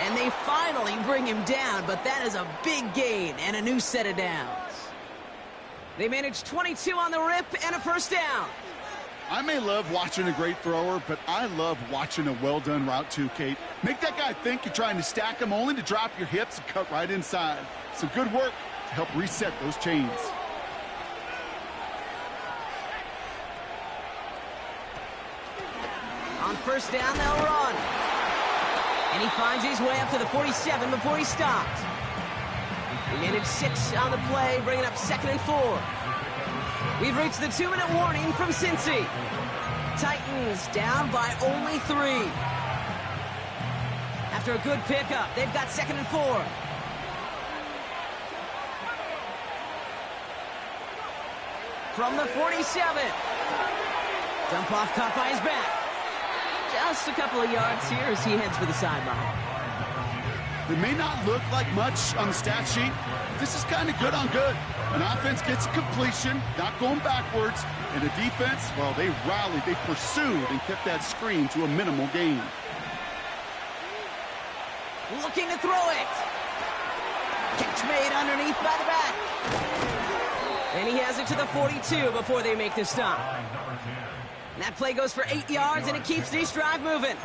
And they finally bring him down, but that is a big gain and a new set of downs. They managed 22 on the rip and a first down. I may love watching a great thrower, but I love watching a well-done route too, Kate. Make that guy think you're trying to stack him only to drop your hips and cut right inside. Some good work to help reset those chains. On 1st down, they'll run. And he finds his way up to the 47 before he stopped. He managed 6 on the play, bringing up 2nd and 4. We've reached the 2-minute warning from Cincy. Titans down by only 3. After a good pickup, they've got 2nd and 4. From the 47. Dump off caught by his back. Just a couple of yards here as he heads for the sideline. It may not look like much on the stat sheet. This is kind of good on good. An offense gets a completion, not going backwards, and a defense, well, they rallied, they pursued, and kept that screen to a minimal gain. Looking to throw it. Catch made underneath by the back. And he has it to the 42 before they make the stop. And that play goes for 8 yards, and it keeps this drive moving.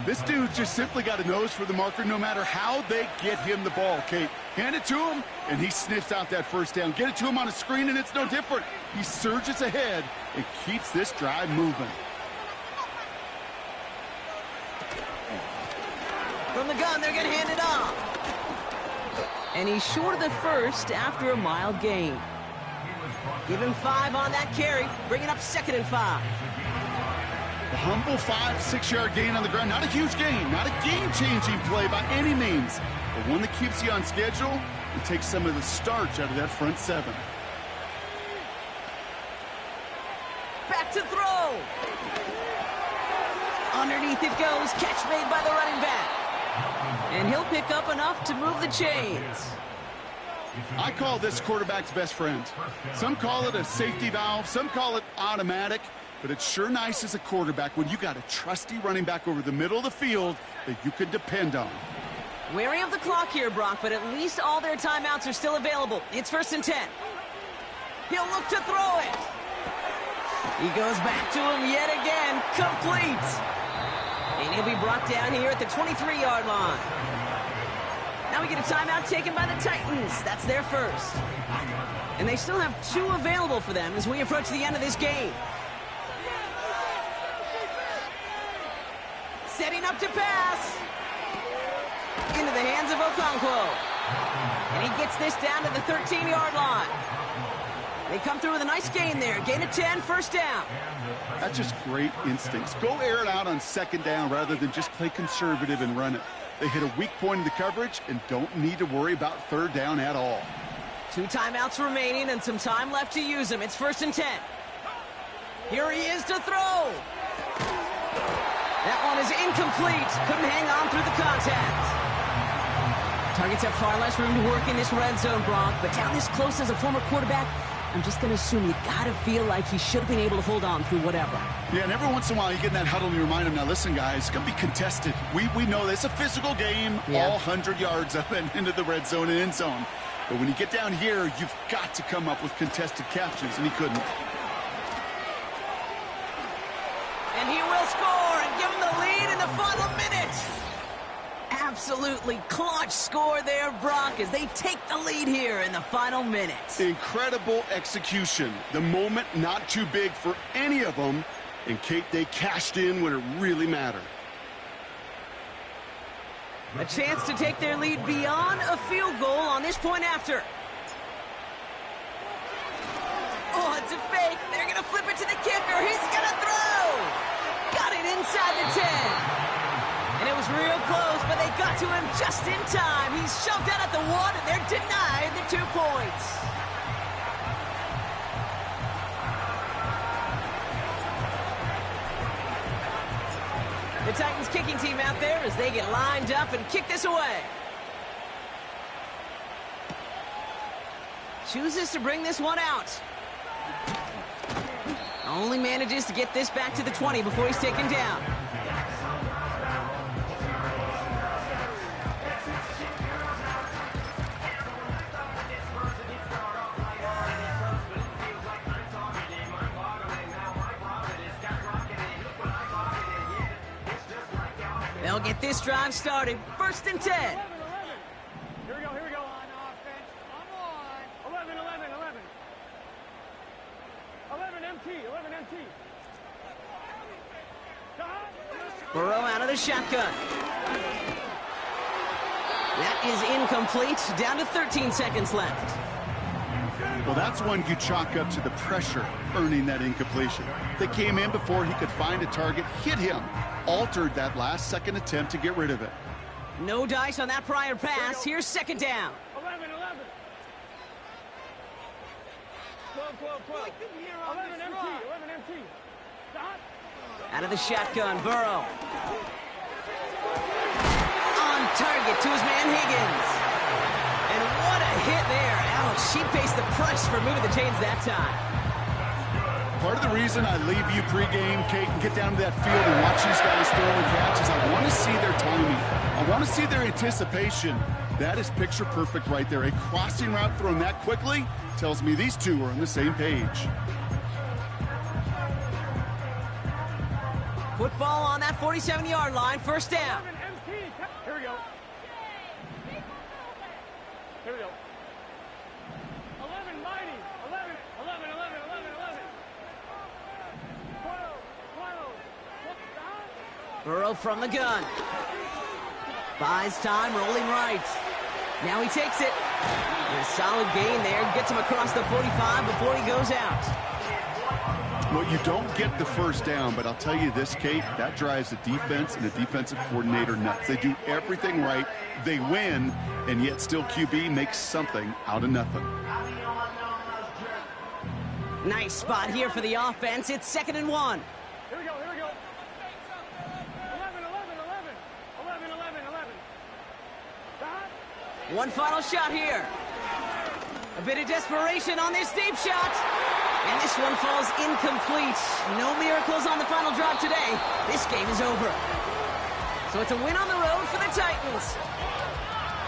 This dude just simply got a nose for the marker no matter how they get him the ball, Kate. Hand it to him, and he sniffs out that first down. Get it to him on a screen, and it's no different. He surges ahead and keeps this drive moving. From the gun, they're going to hand it off. And he's short of the first after a mild gain. Give him 5 on that carry, bringing up 2nd and 5. A humble 5-6-yard gain on the ground. Not a huge gain, not a game-changing play by any means, but one that keeps you on schedule and takes some of the starch out of that front 7. Back to throw. Underneath it goes, catch made by the running back. And he'll pick up enough to move the chains. I call this quarterback's best friend. Some call it a safety valve, some call it automatic, but it's sure nice as a quarterback when you got a trusty running back over the middle of the field that you can depend on. Wary of the clock here, Brock, but at least all their timeouts are still available. It's 1st and 10. He'll look to throw it. He goes back to him yet again, complete. And he'll be brought down here at the 23-yard line. Now we get a timeout taken by the Titans. That's their first. And they still have 2 available for them as we approach the end of this game. Setting up to pass. Into the hands of Okonkwo. And he gets this down to the 13-yard line. They come through with a nice gain there. Gain of 10, first down. That's just great instincts. Go air it out on second down rather than just play conservative and run it. They hit a weak point in the coverage and don't need to worry about third down at all. 2 timeouts remaining and some time left to use them. It's first and 10. Here he is to throw. That one is incomplete. Couldn't hang on through the contact. Targets have far less room to work in this red zone, Bronk, but down this close as a former quarterback, I'm just going to assume you got to feel like he should have been able to hold on through whatever. Yeah, and every once in a while you get in that huddle and you remind him, now listen, guys, it's going to be contested. We know this is a physical game, all 100 yards up and into the red zone and end zone. But when you get down here, you've got to come up with contested catches, and he couldn't. And he will score and give him the lead in the final minute. Absolutely clutch score there, Brock, as they take the lead here in the final minute. Incredible execution. The moment not too big for any of them. And, Kate, they cashed in when it really mattered. A chance to take their lead beyond a field goal on this point after. Oh, it's a fake. They're going to flip it to the kicker. He's going to throw. Got it inside the 10. And it was real close, but they got to him just in time. He's shoved out at the 1, and they're denied the 2 points. The Titans kicking team out there as they get lined up and kick this away. Chooses to bring this one out. Only manages to get this back to the 20 before he's taken down. They'll get this drive started. First and 10. 11, 11. Here we go, here we go. On offense. Come on. 11, 11, 11. 11 MT, 11 MT. Burrow out of the shotgun. That is incomplete. Down to 13 seconds left. Well, that's one you chalk up to the pressure earning that incompletion. They came in before he could find a target, hit him, altered that last-second attempt to get rid of it. No dice on that prior pass. Here's second down. 11, 11. 12, 12, 12. 11 MT, 11 MT. Stop. Out of the shotgun, Burrow. On target to his man Higgins. And what a hit there. Ouch, she pays the price for moving the chains that time. Part of the reason I leave you pregame, Kate, and get down to that field and watch these guys throw and catch is I want to see their timing. I want to see their anticipation. That is picture perfect right there. A crossing route thrown that quickly tells me these two are on the same page. Football on that 47-yard line, first down. 11 MT. Here we go. Here we go. 11 mighty. 11, 11, 11, 11, 11. 12, 12. Burrow from the gun. Buys time, rolling right. Now he takes it. And a solid gain there. Gets him across the 45 before he goes out. Well, you don't get the first down, but I'll tell you this, Kate, that drives the defense and the defensive coordinator nuts. They do everything right. They win, and yet still QB makes something out of nothing. Nice spot here for the offense. It's 2nd and 1. Here we go, here we go. 11, 11, 11. 11, 11, 11. Stop. One final shot here. A bit of desperation on this deep shot. And this one falls incomplete. No miracles on the final drive today. This game is over. So it's a win on the road for the Titans.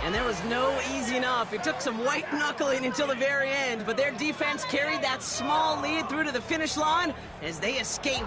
And there was no easing up. It took some white knuckling until the very end, but their defense carried that small lead through to the finish line as they escaped.